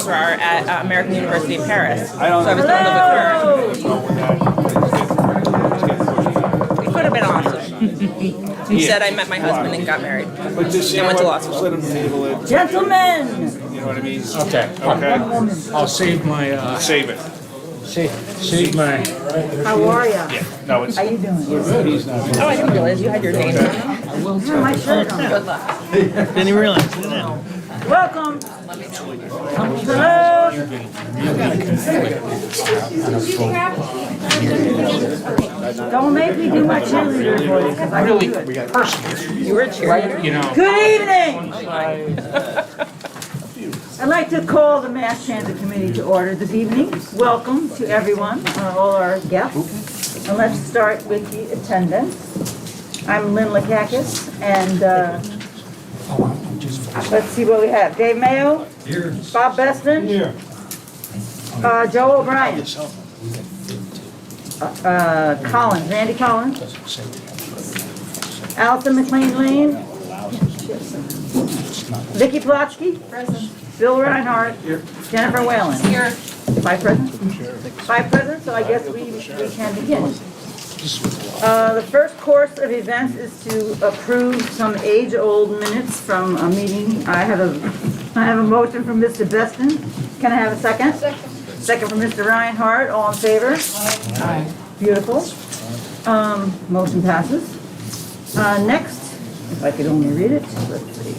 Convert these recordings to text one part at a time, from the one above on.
registrar at American University of Paris. So I don't I was going to live with her. It could have been awesome. Instead, I met my husband and got married. But just, I went to law school. let them handle it. Gentlemen, You know what I mean? Okay, Okay? I'll save my, Save it. save my, how are ya? No, it's, How you doing? he's not. Oh, I didn't realize you had your name on it. Yeah, my shirt on. Good luck. didn't even realize, didn't I? Welcome. Hello. Don't make me do my cheerleader voice, 'cause I don't do it. Personally, You were a cheerleader. you know, Good evening. I'd like to call the Mass Transit Committee to order this evening. Welcome to everyone, all our guests. And let's start with the attendance. I'm Lynn Lakakis, and let's see what we have. Dave Mayo? Here. Bob Beston? Here. Joe O'Brien? Collins, Randy Collins? Allison McLean Lane? Vicky Plotchky? Present. Bill Reinhardt? Here. Jennifer Whalen? Here. Five present? Five present, so I guess we can begin. The first course of events is to approve some age-old minutes from a meeting. I have a motion from Mr. Beston. Can I have a second? Second from Mr. Reinhardt. All in favor? Aye. Beautiful. Motion passes. Next, if I could only read it, let's see.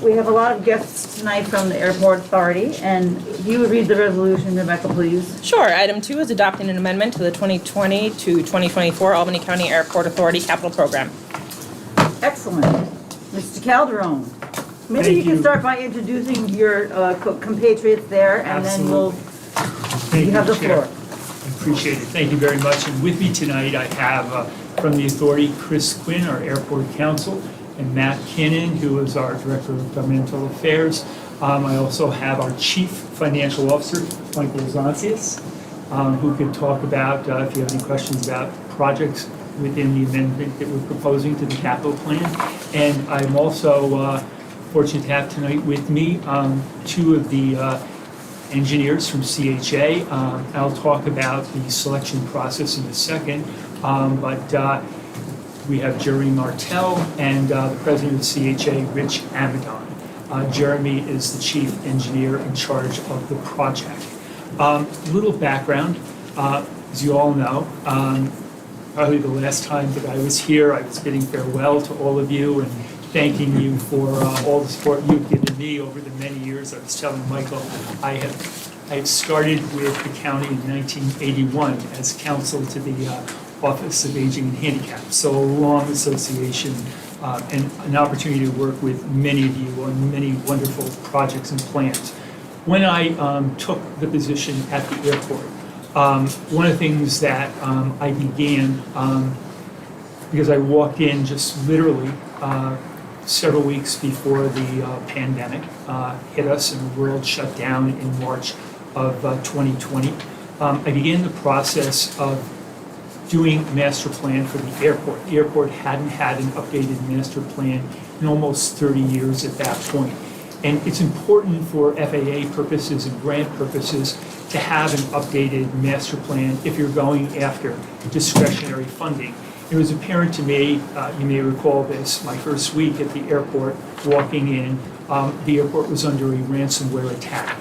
We have a lot of guests tonight from the Airport Authority, and you would read the resolution, Rebecca, please. Sure. Item 2 is adopting an amendment to the 2020 to 2024 Albany County Airport Authority Capital Program. Excellent. Mr. Calderon, maybe you can start by introducing your compatriots there, and then we'll, you have the floor. I appreciate it. Thank you very much. And with me tonight, I have from the authority, Chris Quinn, our airport counsel, and Matt Kinnan, who is our Director of Governmental Affairs. I also have our Chief Financial Officer, Michael Zontius, who could talk about, if you have any questions about projects within the amendment that we're proposing to the capital plan. And I'm also fortunate to have tonight with me two of the engineers from CHA. I'll talk about the selection process in a second, but we have Jeremy Martell and the president of CHA, Rich Amadon. Jeremy is the chief engineer in charge of the project. Little background, as you all know, probably the last time that I was here, I was bidding farewell to all of you and thanking you for all the support you've given me over the many years. I was telling Michael, I have started with the county in 1981 as counsel to the Office of Aging and Handicap, so a long association and an opportunity to work with many of you on many wonderful projects and plans. When I took the position at the airport, one of the things that I began, because I walked in just literally several weeks before the pandemic hit us and the world shut down in March of 2020, I began the process of doing master plan for the airport. The airport hadn't had an updated master plan in almost 30 years at that point. And it's important for FAA purposes and grant purposes to have an updated master plan if you're going after discretionary funding. It was apparent to me, you may recall this, my first week at the airport, walking in, the airport was under a ransomware attack.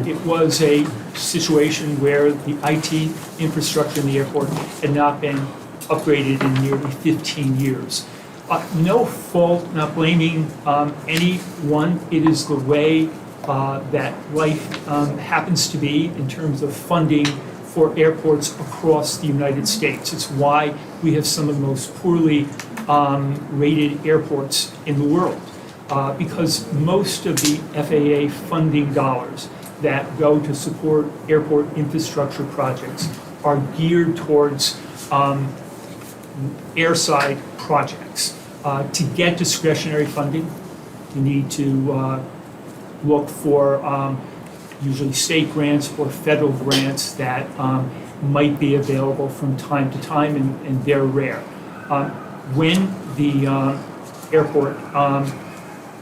It was a situation where the IT infrastructure in the airport had not been upgraded in nearly 15 years. No fault, not blaming anyone. It is the way that life happens to be in terms of funding for airports across the United States. It's why we have some of the most poorly rated airports in the world. Because most of the FAA funding dollars that go to support airport infrastructure projects are geared towards airside projects. To get discretionary funding, you need to look for usually state grants or federal grants that might be available from time to time, and they're rare. When the airport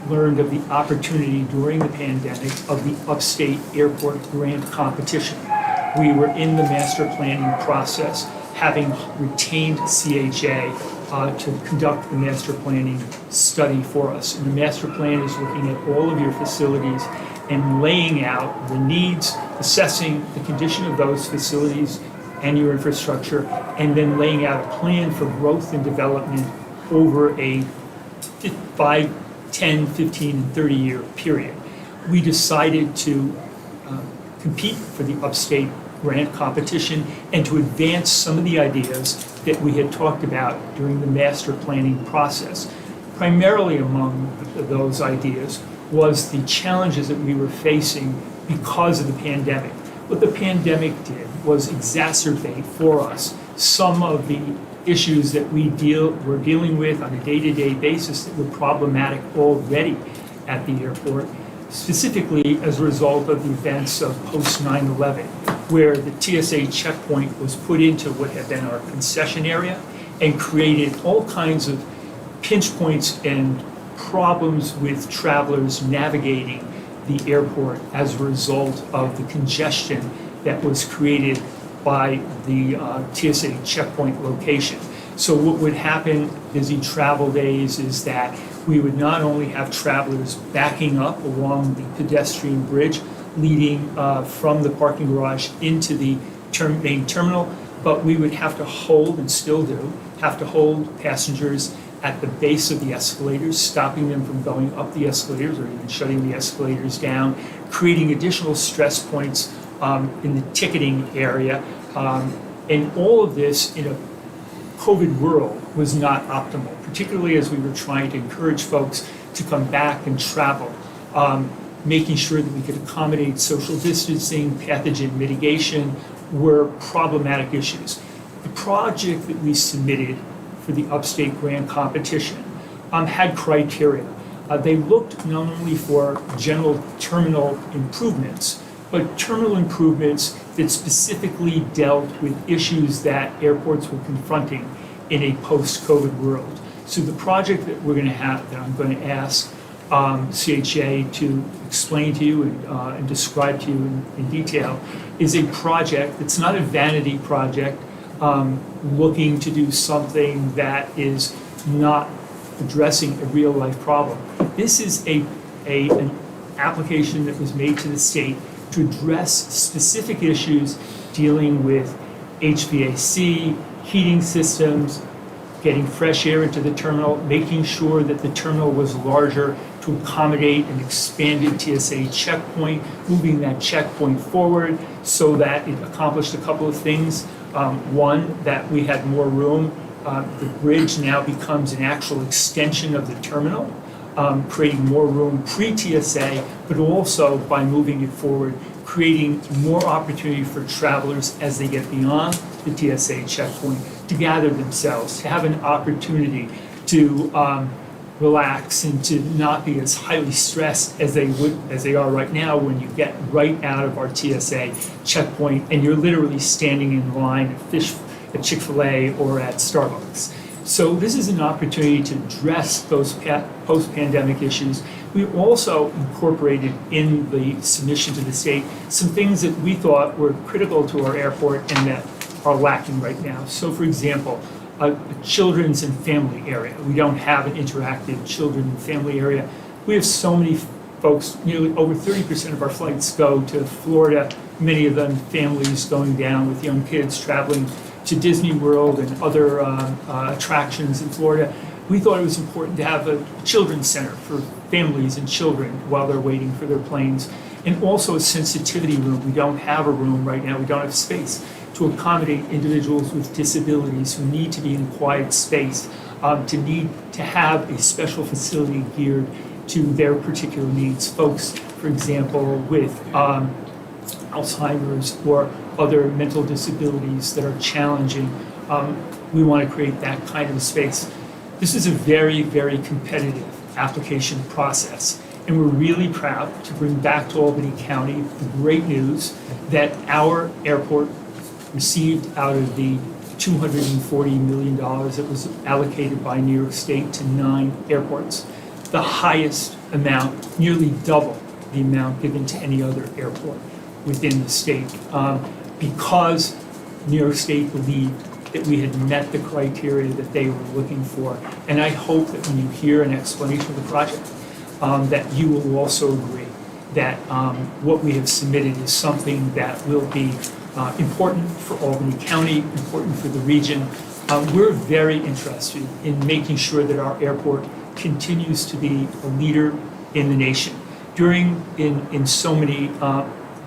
learned of the opportunity during the pandemic of the Upstate Airport Grant Competition. We were in the master planning process, having retained CHA to conduct the master planning study for us. And the master plan is looking at all of your facilities and laying out the needs, assessing the condition of those facilities and your infrastructure, and then laying out a plan for growth and development over a 5, 10, 15, and 30-year period. We decided to compete for the Upstate Grant Competition and to advance some of the ideas that we had talked about during the master planning process. Primarily among those ideas was the challenges that we were facing because of the pandemic. What the pandemic did was exacerbate for us some of the issues that we're dealing with on a day-to-day basis that were problematic already at the airport, specifically as a result of the events of post 9/11, where the TSA checkpoint was put into what had been our concession area and created all kinds of pinch points and problems with travelers navigating the airport as a result of the congestion that was created by the TSA checkpoint location. So what would happen busy travel days is that we would not only have travelers backing up along the pedestrian bridge leading from the parking garage into the main terminal, but we would have to hold, and still do, have to hold passengers at the base of the escalators, stopping them from going up the escalators or even shutting the escalators down, creating additional stress points in the ticketing area. And all of this in a COVID world was not optimal, particularly as we were trying to encourage folks to come back and travel, making sure that we could accommodate social distancing, pathogen mitigation were problematic issues. The project that we submitted for the Upstate Grant Competition had criteria. They looked not only for general terminal improvements, but terminal improvements that specifically dealt with issues that airports were confronting in a post-COVID world. So the project that we're going to have, that I'm going to ask CHA to explain to you and describe to you in detail, is a project that's not a vanity project looking to do something that is not addressing a real-life problem. This is an application that was made to the state to address specific issues dealing with HVAC, heating systems, getting fresh air into the terminal, making sure that the terminal was larger to accommodate an expanded TSA checkpoint, moving that checkpoint forward so that it accomplished a couple of things. One, that we had more room. The bridge now becomes an actual extension of the terminal, creating more room pre-TSA, but also by moving it forward, creating more opportunity for travelers as they get beyond the TSA checkpoint to gather themselves, to have an opportunity to relax and to not be as highly stressed as they are right now when you get right out of our TSA checkpoint and you're literally standing in line at Chick-fil-A or at Starbucks. So this is an opportunity to address those post-pandemic issues. We also incorporated in the submission to the state some things that we thought were critical to our airport and that are lacking right now. So for example, a children's and family area. We don't have an interactive children and family area. We have so many folks, nearly over 30% of our flights go to Florida, many of them families going down with young kids traveling to Disney World and other attractions in Florida. We thought it was important to have a children's center for families and children while they're waiting for their planes. And also a sensitivity room. We don't have a room right now, we don't have space to accommodate individuals with disabilities who need to be in a quiet space, to need to have a special facility geared to their particular needs. Folks, for example, with Alzheimer's or other mental disabilities that are challenging, we want to create that kind of a space. This is a very, very competitive application process, and we're really proud to bring back to Albany County the great news that our airport received out of the $240 million that was allocated by New York State to 9 airports. the highest amount, nearly double the amount given to any other airport within the state, because New York State believed that we had met the criteria that they were looking for. And I hope that when you hear an explanation of the project, that you will also agree that what we have submitted is something that will be important for Albany County, important for the region. We're very interested in making sure that our airport continues to be a leader in the nation. In so many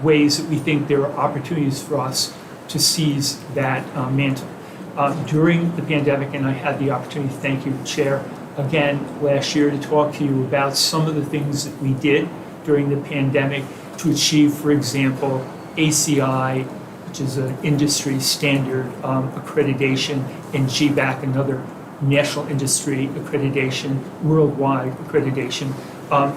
ways that we think there are opportunities for us to seize that mantle. During the pandemic, and I had the opportunity, thank you, Chair, again last year to talk to you about some of the things that we did during the pandemic to achieve, for example, ACI, which is an industry standard accreditation, and GBAC, another national industry accreditation, worldwide accreditation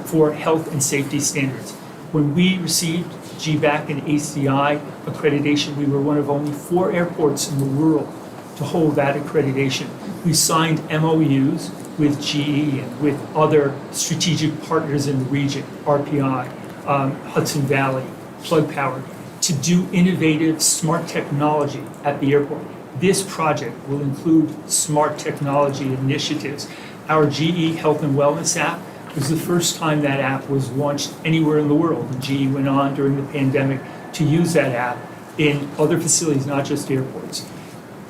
for health and safety standards. When we received GBAC and ACI accreditation, we were one of only 4 airports in the world to hold that accreditation. We signed MOUs with GE and with other strategic partners in the region, RPI, Hudson Valley, Plug Power, to do innovative smart technology at the airport. This project will include smart technology initiatives. Our GE Health and Wellness app was the first time that app was launched anywhere in the world. And GE went on during the pandemic to use that app in other facilities, not just airports,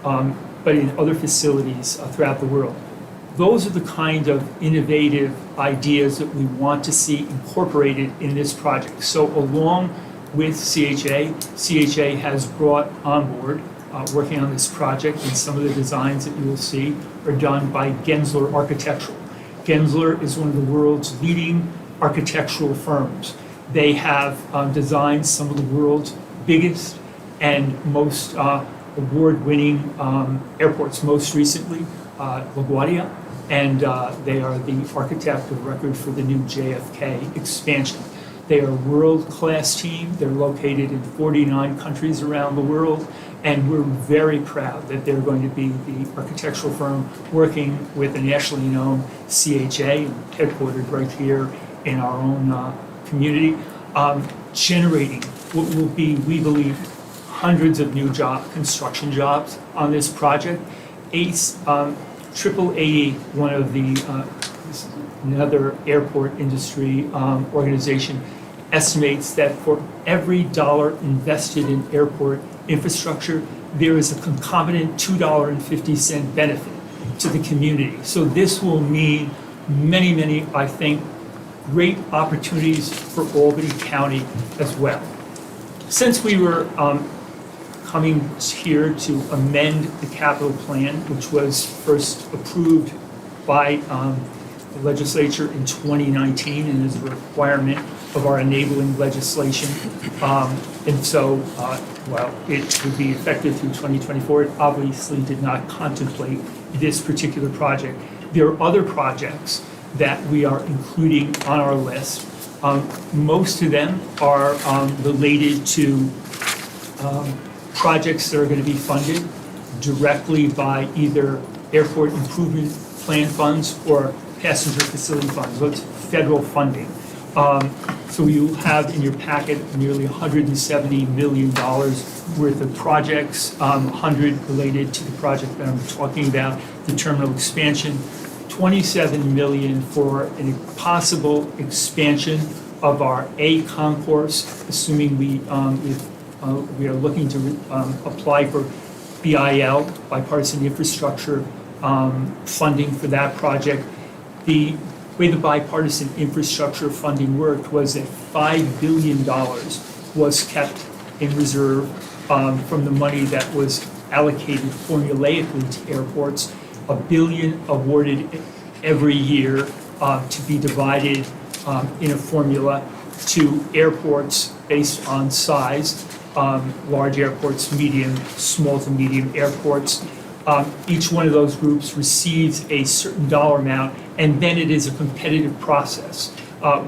but in other facilities throughout the world. Those are the kind of innovative ideas that we want to see incorporated in this project. So along with CHA has brought on board, working on this project, and some of the designs that you will see are done by Gensler Architectural. Gensler is one of the world's leading architectural firms. They have designed some of the world's biggest and most award-winning airports, most recently LaGuardia, and they are the architect of record for the new JFK expansion. They are a world-class team. They're located in 49 countries around the world, and we're very proud that they're going to be the architectural firm working with a nationally known CHA, headquartered right here in our own community, generating what will be, we believe, hundreds of new construction jobs on this project. AAAE, one of the another airport industry organization, estimates that for every dollar invested in airport infrastructure, there is a concomitant $2.50 benefit to the community. So this will mean many, I think, great opportunities for Albany County as well. Since we were coming here to amend the capital plan, which was first approved by the legislature in 2019 and is a requirement of our enabling legislation. And so, while it would be effective through 2024, it obviously did not contemplate this particular project. There are other projects that we are including on our list. Most of them are related to projects that are going to be funded directly by either airport improvement plan funds or passenger facility funds. So it's federal funding. So you have in your packet nearly $170 million worth of projects, 100 related to the project that I'm talking about, the terminal expansion, $27 million for a possible expansion of our A concourse, assuming we are looking to apply for BIL, bipartisan infrastructure funding for that project. The way the bipartisan infrastructure funding worked was that $5 billion was kept in reserve from the money that was allocated formulaically to airports, $1 billion awarded every year to be divided in a formula to airports based on size, large airports, medium, small to medium airports. Each one of those groups receives a certain dollar amount, and then it is a competitive process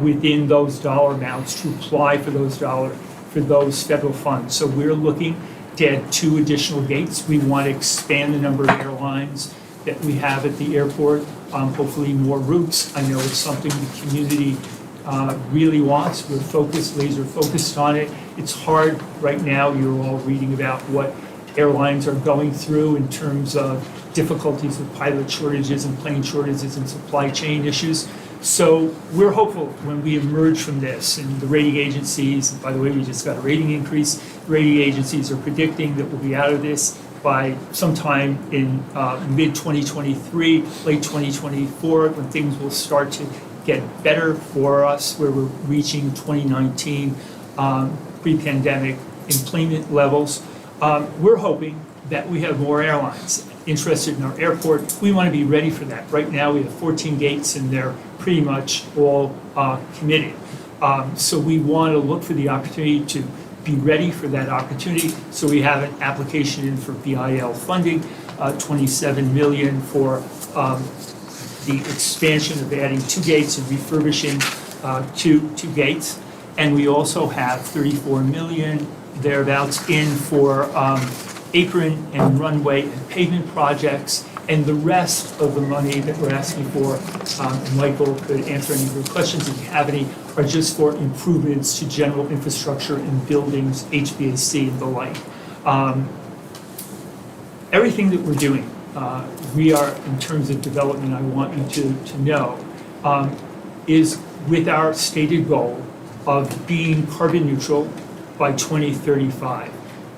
within those dollar amounts to apply for those federal funds. So we're looking to add 2 additional gates. We want to expand the number of airlines that we have at the airport. hopefully more routes. I know it's something the community really wants. We're focused, laser focused on it. It's hard right now. You're all reading about what airlines are going through in terms of difficulties with pilot shortages and plane shortages and supply chain issues. So we're hopeful when we emerge from this, and the rating agencies, and by the way, we just got a rating increase, the rating agencies are predicting that we'll be out of this by sometime in mid-2023, late 2024, when things will start to get better for us, where we're reaching 2019 pre-pandemic employment levels. We're hoping that we have more airlines interested in our airport. We want to be ready for that. Right now, we have 14 gates, and they're pretty much all committed. So we want to look for the opportunity to be ready for that opportunity. So we have an application in for BIL funding, $27 million for the expansion of adding 2 gates and refurbishing two gates. And we also have $34 million thereabouts in for apron and runway and pavement projects, and the rest of the money that we're asking for, and Michael could answer any of your questions if you have any, are just for improvements to general infrastructure in buildings, HVAC and the like. Everything that we're doing, we are, in terms of development, I want you to know, is with our stated goal of being carbon neutral by 2035.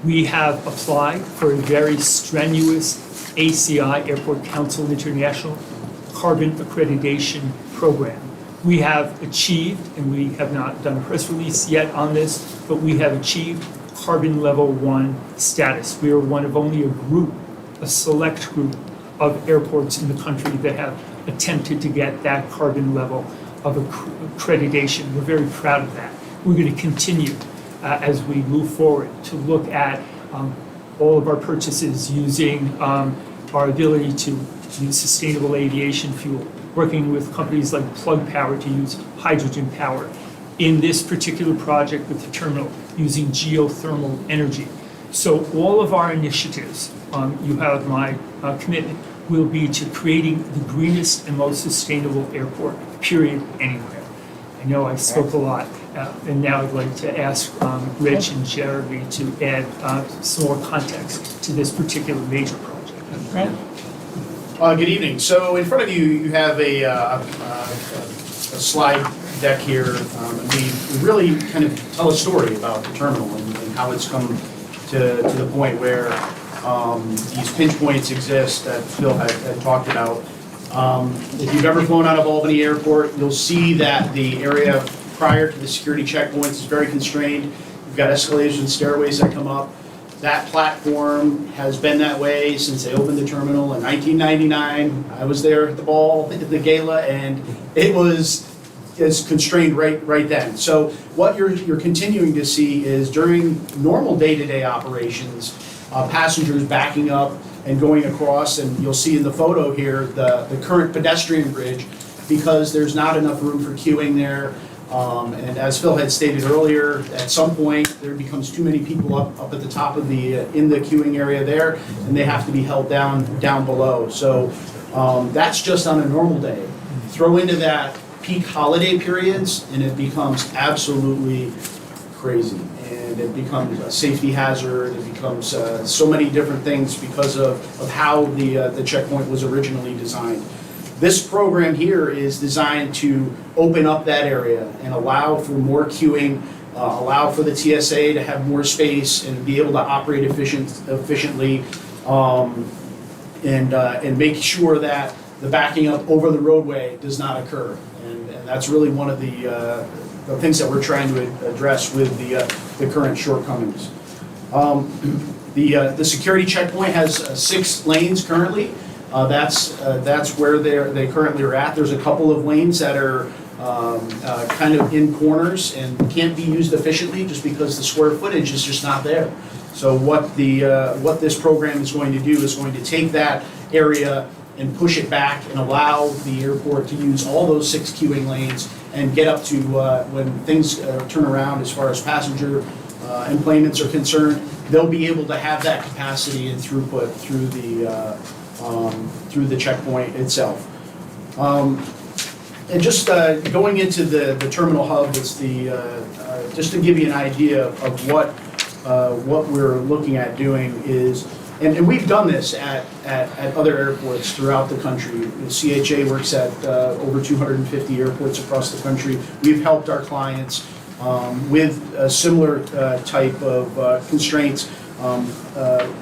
We have applied for a very strenuous ACI, Airport Council International, carbon accreditation program. We have achieved, and we have not done a press release yet on this, but we have achieved carbon level 1 status. We are one of only a select group of airports in the country that have attempted to get that carbon level of accreditation. We're very proud of that. We're going to continue as we move forward to look at all of our purchases using our ability to use sustainable aviation fuel, working with companies like Plug Power to use hydrogen power. In this particular project with the terminal, using geothermal energy. So all of our initiatives, you have my commitment, will be to creating the greenest and most sustainable airport, period, anywhere. I know I spoke a lot, and now I'd like to ask Rich and Jeremy to add some more context to this particular major project. Right. Good evening. So in front of you, you have a slide deck here. We really kind of tell a story about the terminal and how it's come to the point where these pinch points exist that Phil had talked about. If you've ever flown out of Albany Airport, you'll see that the area prior to the security checkpoints is very constrained. You've got escalators and stairways that come up. That platform has been that way since they opened the terminal in 1999. I was there at the ball, at the gala, and it's constrained right then. So what you're continuing to see is during normal day-to-day operations, passengers backing up and going across, and you'll see in the photo here the current pedestrian bridge, because there's not enough room for queuing there. And as Phil had stated earlier, at some point there becomes too many people up at the top of in the queuing area there, and they have to be held down below. So that's just on a normal day. Throw into that peak holiday periods, and it becomes absolutely crazy. And it becomes a safety hazard. It becomes so many different things because of how the checkpoint was originally designed. This program here is designed to open up that area and allow for more queuing, allow for the TSA to have more space and be able to operate efficiently, and make sure that the backing up over the roadway does not occur. And that's really one of the things that we're trying to address with the current shortcomings. The security checkpoint has 6 lanes currently. That's where they currently are at. There's a couple of lanes that are kind of in corners and can't be used efficiently just because the square footage is just not there. So what this program is going to do is going to take that area and push it back and allow the airport to use all those 6 queuing lanes and get up to when things turn around as far as passenger enplanements are concerned, they'll be able to have that capacity and through the checkpoint itself. And just going into the terminal hub, it's just to give you an idea of what we're looking at doing is, and we've done this at other airports throughout the country. The CHA works at over 250 airports across the country. We've helped our clients with a similar type of constraints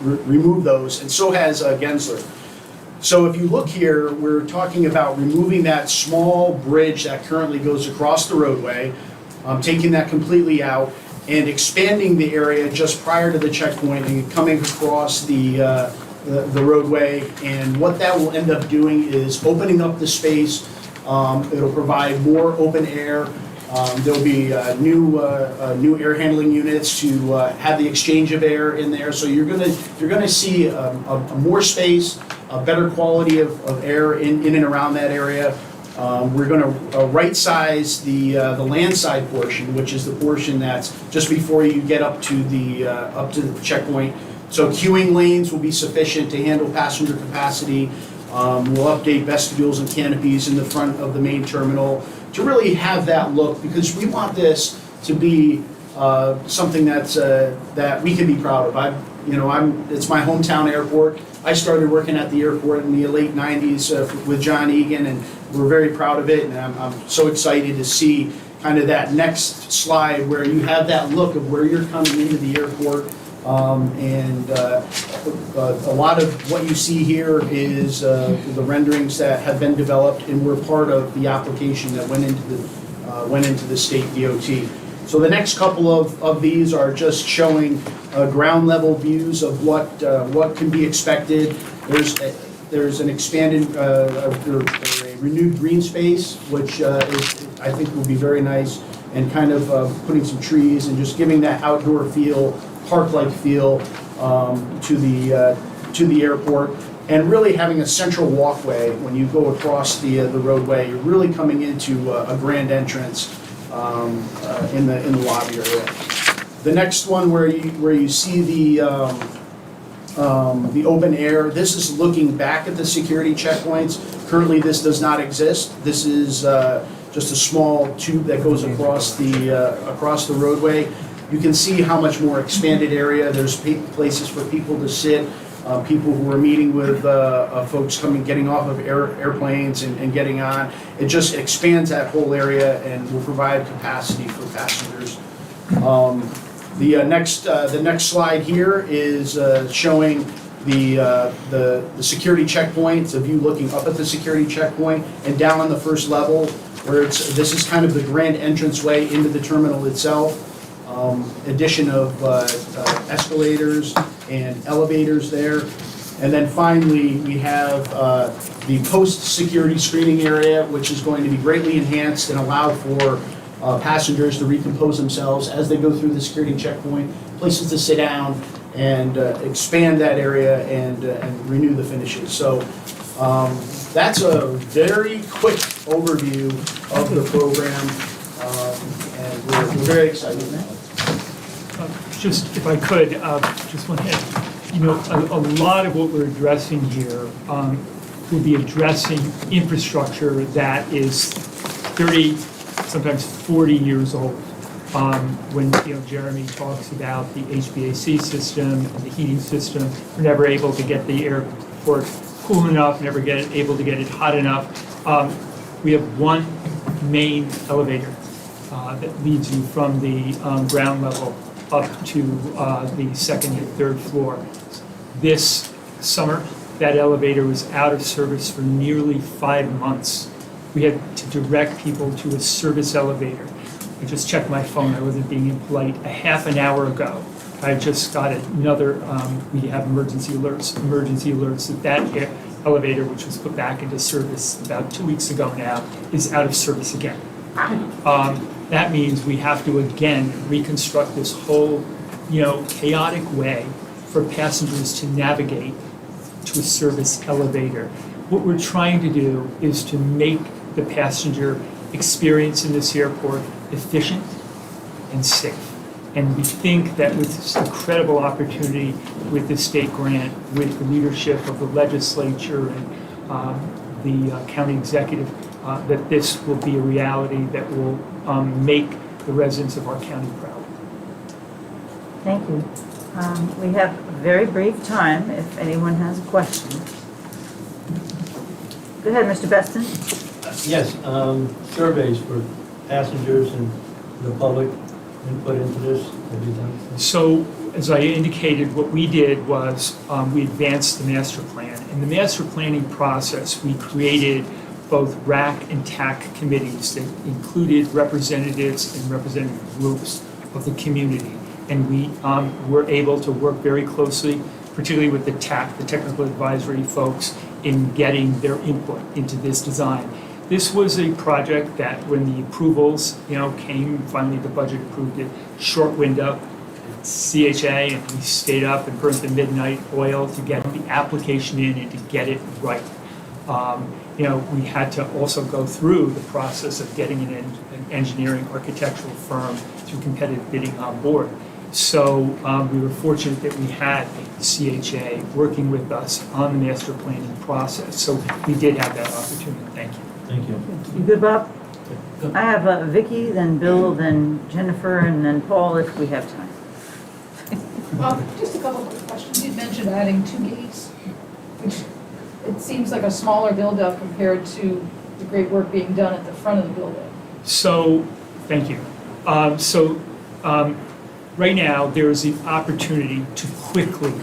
remove those, and so has Gensler. So if you look here, we're talking about removing that small bridge that currently goes across the roadway, taking that completely out, and expanding the area just prior to the checkpoint and coming across the roadway. And what that will end up doing is opening up the space. It'll provide more open air. There'll be new air handling units to have the exchange of air in there. So you're gonna see a more space, a better quality of air in and around that area. We're going to right-size the landside portion, which is the portion that's just before you get up to the checkpoint. So queuing lanes will be sufficient to handle passenger capacity. We'll update vestibules and canopies in the front of the main terminal to really have that look, because we want this to be something that we can be proud of. It's my hometown airport. I started working at the airport in the late 90s with John Egan, and we're very proud of it, and I'm so excited to see kind of that next slide where you have that look of where you're coming into the airport. A lot of what you see here is the renderings that have been developed and were part of the application that went into the state DOT. So the next couple of these are just showing ground level views of what can be expected. There's an expanded, a renewed green space, which I think will be very nice, and kind of putting some trees and just giving that outdoor feel, park-like feel to the airport, and really having a central walkway when you go across the roadway. You're really coming into a grand entrance in the lobby area. The next one where you see the open air, this is looking back at the security checkpoints. Currently, this does not exist. This is just a small tube that goes across the roadway. You can see how much more expanded area. There's places for people to sit, people who are meeting with folks getting off of airplanes and getting on. It just expands that whole area and will provide capacity for passengers. The next slide here is showing the security checkpoint. It's a view looking up at the security checkpoint and down on the first level, where this is kind of the grand entranceway into the terminal itself. Addition of escalators and elevators there. And then finally, we have the post-security screening area, which is going to be greatly enhanced and allow for passengers to recompose themselves as they go through the security checkpoint, places to sit down, and expand that area and renew the finishes. So that's a very quick overview of the program, and we're very excited now. Just, if I could, just want to add, a lot of what we're addressing here will be addressing infrastructure that is 30, sometimes 40 years old. When Jeremy talks about the HVAC system and the heating system, we're never able to get the airport cool enough, never able to get it hot enough. We have one main elevator that leads you from the ground level up to the second and third floor. This summer, that elevator was out of service for nearly 5 months. We had to direct people to a service elevator. I just checked my phone, I wasn't being impolite. A half an hour ago, I just got another, we have emergency alerts that elevator, which was put back into service about 2 weeks ago now, is out of service again. That means we have to again reconstruct this whole, chaotic way for passengers to navigate to a service elevator. What we're trying to do is to make the passenger experience in this airport efficient and safe. And we think that with this incredible opportunity with the state grant, with the leadership of the legislature and the county executive that this will be a reality that will make the residents of our county proud. Thank you. We have a very brief time if anyone has a question. Go ahead, Mr. Beston. Yes, surveys for passengers and the public input into this, have you done? So, as I indicated, what we did was we advanced the master plan. In the master planning process, we created both RAC and TAC committees that included representatives and representative groups of the community. And we were able to work very closely, particularly with the TAC, the technical advisory folks, in getting their input into this design. This was a project that when the approvals, came, finally the budget approved it, short window, CHA, and we stayed up and burnt the midnight oil to get the application in and to get it right. We had to also go through the process of getting an engineering architectural firm through competitive bidding on board. So we were fortunate that we had CHA working with us on the master planning process. So we did have that opportunity. Thank you. Thank you. You good, Bob? I have Vicky, then Bill, then Jennifer, and then Paul if we have time. Just a couple of questions. You mentioned adding 2 gates, which it seems like a smaller build-up compared to the great work being done at the front of the building. So, thank you. Right now, there is the opportunity to quickly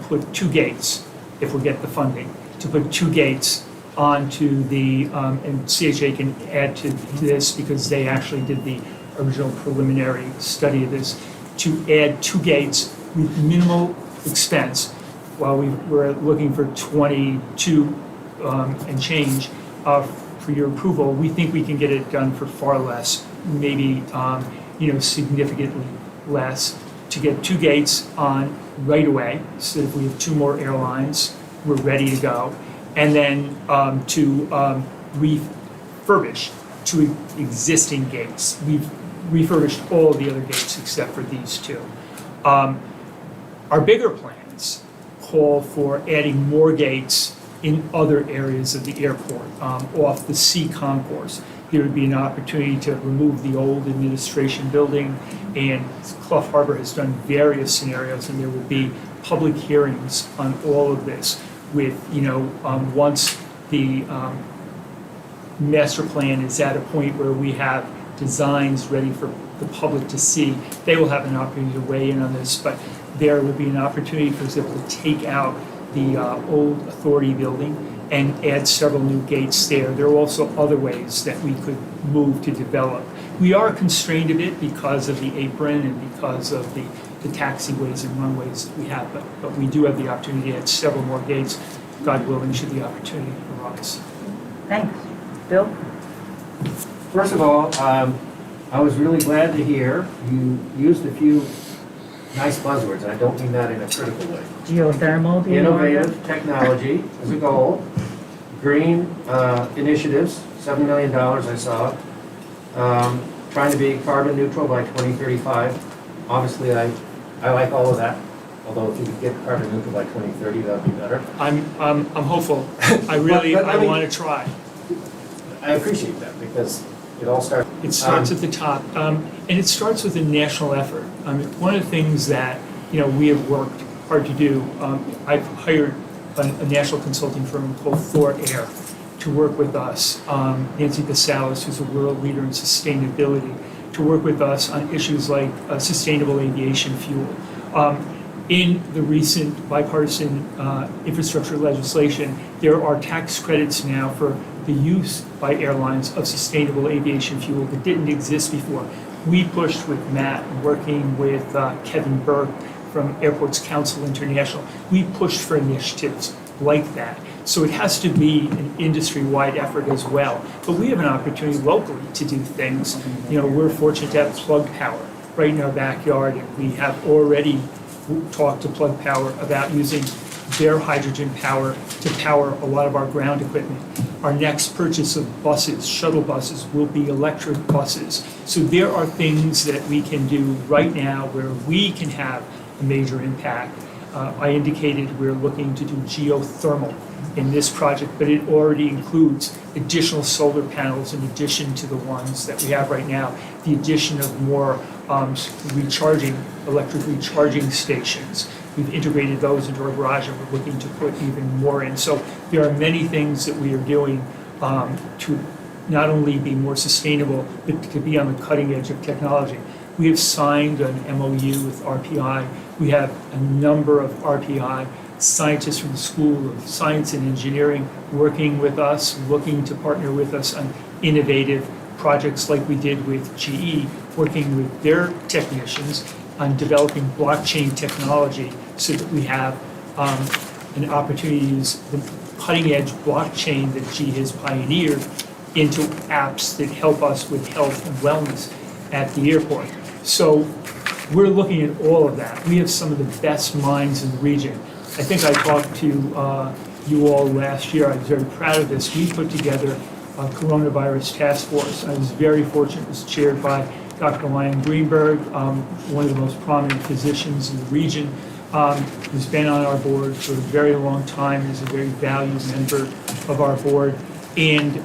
put 2 gates, if we get the funding, to put 2 gates onto the, and CHA can add to this because they actually did the original preliminary study of this, to add 2 gates with minimal expense while we were looking for 22 and change for your approval. We think we can get it done for far less, maybe significantly less, to get 2 gates on right away, so if we have 2 more airlines, we're ready to go. And then to refurbish 2 existing gates. We've refurbished all the other gates except for these 2. Our bigger plans call for adding more gates in other areas of the airport, off the C concourse. There would be an opportunity to remove the old administration building, and Clough Harbor has done various scenarios, and there will be public hearings on all of this with, once the master plan is at a point where we have designs ready for the public to see, they will have an opportunity to weigh in on this, but there will be an opportunity, for example, to take out the old authority building and add several new gates there. There are also other ways that we could move to develop. We are constrained a bit because of the apron and because of the taxiways and runways that we have, but we do have the opportunity to add several more gates, God willing, should the opportunity arise. Thanks. Bill? First of all, I was really glad to hear you used a few nice buzzwords, and I don't mean that in a critical way. Geothermal, do you know? Innovative technology is a goal. Green initiatives, $7 million I saw. Trying to be carbon neutral by 2035. Obviously, I like all of that. Although if you could get carbon neutral by 2030, that would be better. I'm hopeful. I want to try. I appreciate that because it all starts. It starts at the top, and it starts with a national effort. One of the things that we have worked hard to do. I've hired a national consulting firm called Thor Air to work with us. Nancy Basalis, who's a world leader in sustainability, to work with us on issues like sustainable aviation fuel. In the recent bipartisan infrastructure legislation, there are tax credits now for the use by airlines of sustainable aviation fuel that didn't exist before. We pushed with Matt, working with Kevin Burke from Airports Council International. We pushed for initiatives like that. So it has to be an industry-wide effort as well. But we have an opportunity locally to do things. We're fortunate to have Plug Power right in our backyard, and we have already talked to Plug Power about using their hydrogen power to power a lot of our ground equipment. Our next purchase of buses, shuttle buses, will be electric buses. So there are things that we can do right now where we can have a major impact. I indicated we're looking to do geothermal in this project, but it already includes additional solar panels in addition to the ones that we have right now, the addition of more electric recharging stations. We've integrated those into our garage, and we're looking to put even more in. So there are many things that we are doing to not only be more sustainable, but to be on the cutting edge of technology. We have signed an MOU with RPI. We have a number of RPI scientists from the School of Science and Engineering working with us, looking to partner with us on innovative projects like we did with GE, working with their technicians on developing blockchain technology so that we have an opportunity to use the cutting edge blockchain that GE has pioneered into apps that help us with health and wellness at the airport. So we're looking at all of that. We have some of the best minds in the region. I think I talked to you all last year. I was very proud of this. We put together a coronavirus task force. I was very fortunate. It was chaired by Dr. Lyon Greenberg, one of the most prominent physicians in the region, who's been on our board for a very long time, is a very valued member of our board. And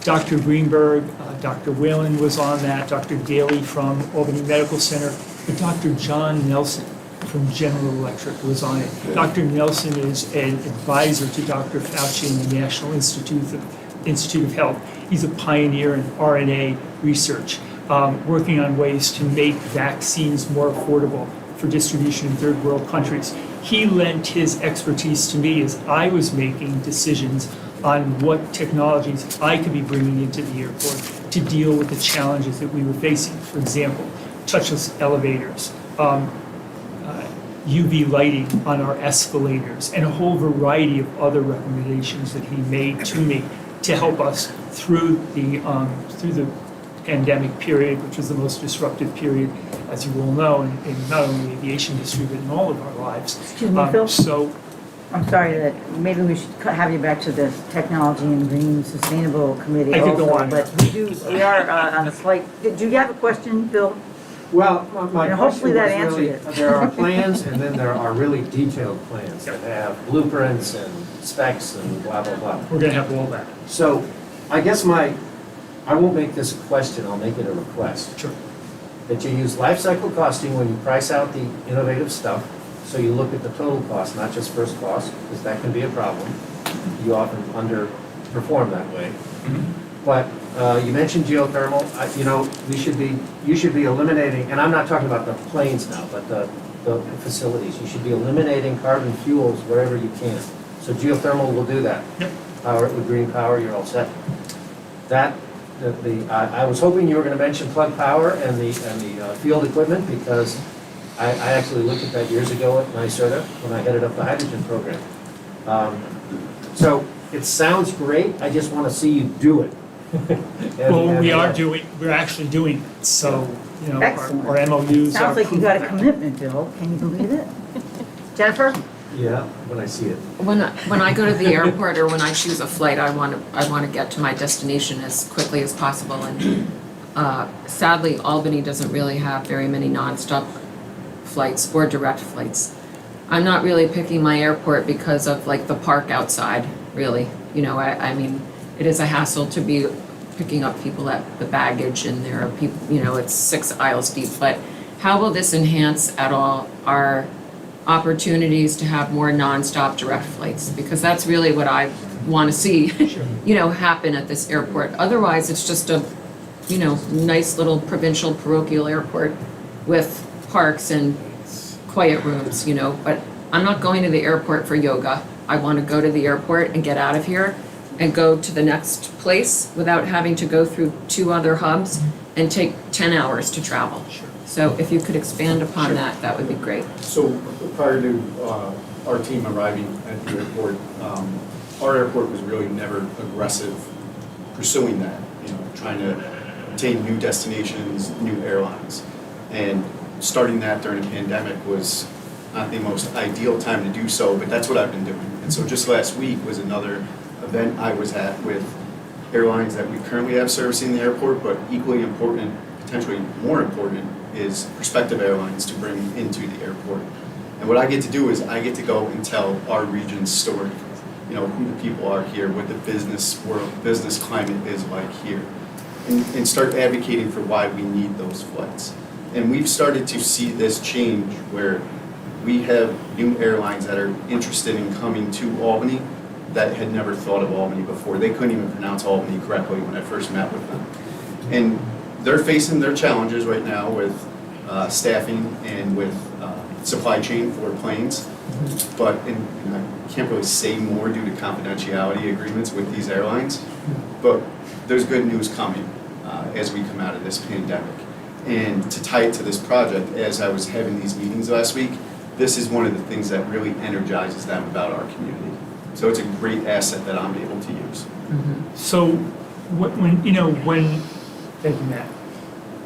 Dr. Greenberg, Dr. Whalen was on that, Dr. Daly from Albany Medical Center, and Dr. John Nelson from General Electric was on it. Dr. Nelson is an advisor to Dr. Fauci in the National Institute of Health. He's a pioneer in RNA research, working on ways to make vaccines more affordable for distribution in third world countries. He lent his expertise to me as I was making decisions on what technologies I could be bringing into the airport to deal with the challenges that we were facing. For example, touchless elevators, UV lighting on our escalators, and a whole variety of other recommendations that he made to me to help us through the pandemic period, which was the most disruptive period, as you all know, in not only the aviation industry, but in all of our lives. Excuse me, Phil? So I'm sorry that maybe we should have you back to the Technology and Green Sustainable Committee I could go also, on. but we are on a slight, do you have a question, Bill? Well, my And question hopefully was that answered really, it. there are plans and then there are really detailed plans that have blueprints and specs and blah, blah, blah. we're gonna have all that. So I guess I won't make this a question, I'll make it a request. Sure. That you use life cycle costing when you price out the innovative stuff. So you look at the total cost, not just first cost, because that can be a problem. You often underperform that way. But you mentioned geothermal. You should be eliminating, and I'm not talking about the planes now, but the facilities. You should be eliminating carbon fuels wherever you can. So geothermal will do that. Yep. Power it with green power, you're all set. I was hoping you were going to mention Plug Power and the field equipment, because I actually looked at that years ago at NYSERDA when I headed up the hydrogen program. So it sounds great, I just want to see you do it. Well, we're actually doing it, so, Excellent. our MOUs are. Sounds like you got a commitment, Bill. Can you believe it? Jennifer? Yeah, when I see it. When I go to the airport or when I choose a flight, I want to get to my destination as quickly as possible. And sadly, Albany doesn't really have very many nonstop flights or direct flights. I'm not really picking my airport because of like the park outside, really. I mean, it is a hassle to be picking up people at the baggage, and there are people, it's 6 aisles deep. But how will this enhance at all our opportunities to have more nonstop direct flights? Because that's really what I want to see, happen at this airport. Otherwise, it's just a, nice little provincial parochial airport with parks and quiet rooms, But I'm not going to the airport for yoga. I want to go to the airport and get out of here and go to the next place without having to go through 2 other hubs and take 10 hours to travel. Sure. So if you could expand upon that, that would be great. So prior to our team arriving at the airport, our airport was really never aggressive pursuing that, trying to obtain new destinations, new airlines. And starting that during a pandemic was not the most ideal time to do so, but that's what I've been doing. And so just last week was another event I was at with airlines that we currently have servicing the airport, but equally important, potentially more important, is prospective airlines to bring into the airport. And what I get to do is I get to go and tell our region's story. You know, who the people are here, what the business world, business climate is like here. And start advocating for why we need those flights. And we've started to see this change where we have new airlines that are interested in coming to Albany that had never thought of Albany before. They couldn't even pronounce Albany correctly when I first met with them. And they're facing their challenges right now with staffing and with supply chain for planes. But, and I can't really say more due to confidentiality agreements with these airlines, but there's good news coming as we come out of this pandemic. And to tie it to this project, as I was having these meetings last week, this is one of the things that really energizes them about our community. So it's a great asset that I'm able to use. So when, thank you, Matt.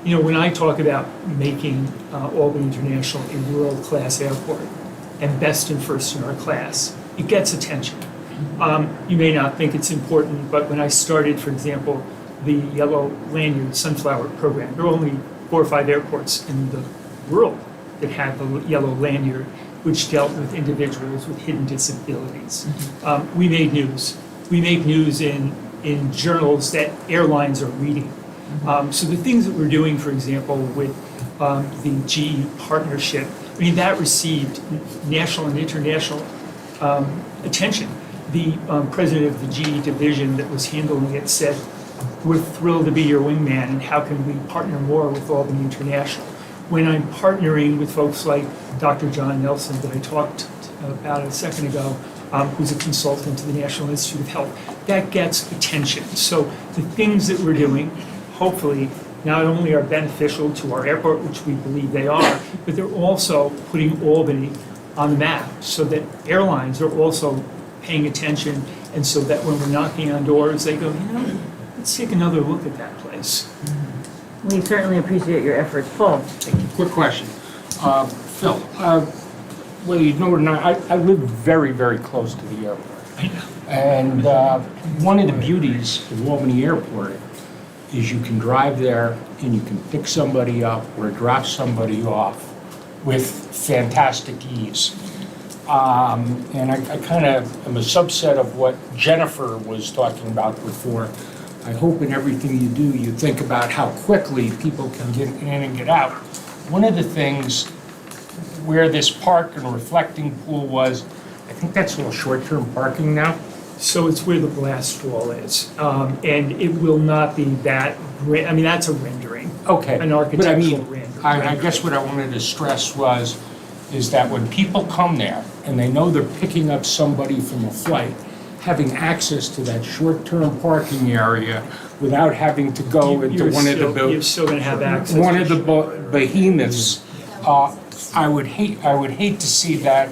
You know, when I talk about making Albany International a world-class airport and best and first in our class, it gets attention. You may not think it's important, but when I started, for example, the Yellow Lanyard Sunflower Program, there are only 4 or 5 airports in the world that have the Yellow Lanyard, which dealt with individuals with hidden disabilities. We made news. We make news in journals that airlines are reading. So the things that we're doing, for example, with the GE partnership, I mean, that received national and international attention. The president of the GE division that was handling it said, "We're thrilled to be your wingman, and how can we partner more with Albany International?" When I'm partnering with folks like Dr. John Nelson that I talked about a second ago, who's a consultant to the National Institute of Health, that gets attention. So the things that we're doing, hopefully, not only are beneficial to our airport, which we believe they are, but they're also putting Albany on the map so that airlines are also paying attention, and so that when we're knocking on doors, they go, let's take another look at that place. We certainly appreciate your efforts. Paul? Quick question. Phil, well, you know or not, I live very, very close to the airport. And one of the beauties of Albany Airport is you can drive there and you can pick somebody up or drop somebody off with fantastic ease. And I kind of am a subset of what Jennifer was talking about before. I hope in everything you do, you think about how quickly people can get in and get out. One of the things where this park and reflecting pool was, I think that's all short-term parking now. So it's where the blast wall is, and it will not be that, I mean, that's a rendering. Okay. An But I architectural mean, rendering. I guess what I wanted to stress is that when people come there and they know they're picking up somebody from a flight, having access to that short-term parking area without having to go into You're one of the You're still gonna have access. one to of the behemoths, I would hate to see that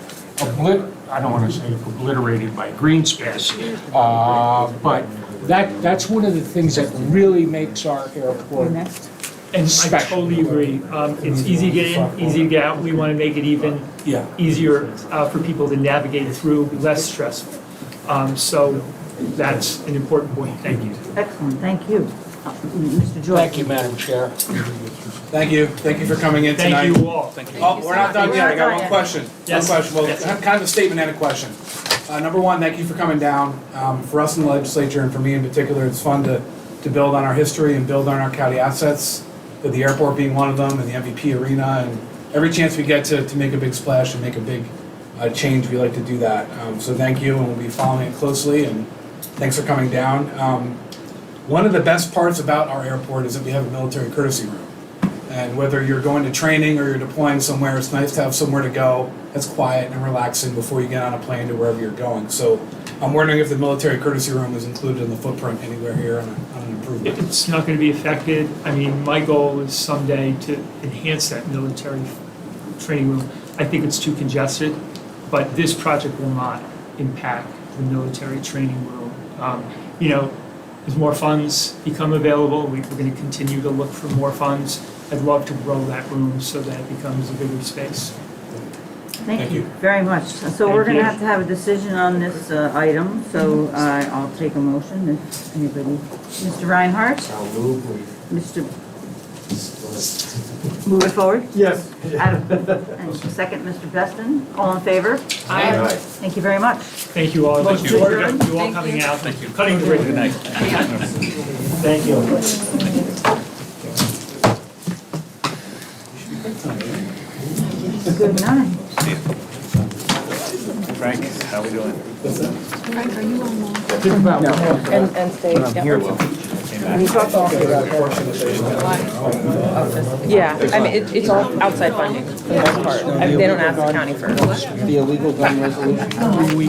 I don't want to say obliterated by green space, but that's one of the things that really makes our airport And I special. totally agree. It's easy to get in, easy to get out. We want to make it even easier for people to navigate through, less stressful. So that's an important point. Thank you. Excellent, thank you. Mr. Joy? Thank you, Madam Chair. Thank you for coming in tonight. Thank you all. Oh, we're not done yet, I got one question. Yes. One question, well, Yes. kind of a statement and a question. Number one, thank you for coming down. For us in the legislature, and for me in particular, it's fun to build on our history and build on our county assets, with the airport being one of them, and the MVP arena, and every chance we get to make a big splash and make a big change, we like to do that. So thank you, and we'll be following it closely, and thanks for coming down. One of the best parts about our airport is that we have a military courtesy room. And whether you're going to training or you're deploying somewhere, it's nice to have somewhere to go that's quiet and relaxing before you get on a plane to wherever you're going. So I'm wondering if the military courtesy room is included in the footprint anywhere here on an improvement. It's not going to be affected. I mean, my goal is someday to enhance that military training room. I think it's too congested, but this project will not impact the military training room. As more funds become available, we're going to continue to look for more funds. I'd love to grow that room so that it becomes a bigger space. Thank you very much. So we're going to have a decision on this item, so I'll take a motion if anybody. Mr. Reinhardt? I'll move, Mr. Move it forward. Yes. Adam. And second, Mr. Beston. All in favor? Aye. Thank you very much. Thank you all. Thank Look you. forward to you all Thank coming you. out. Thank you. Cutting the ribbon tonight. Thank you. Good night. Frank, how we doing? Frank, are you on? And stay, yeah. We talked all about Yeah, I mean, it's all outside funding for the most part. I mean, they don't ask the county for. The illegal gun resolution?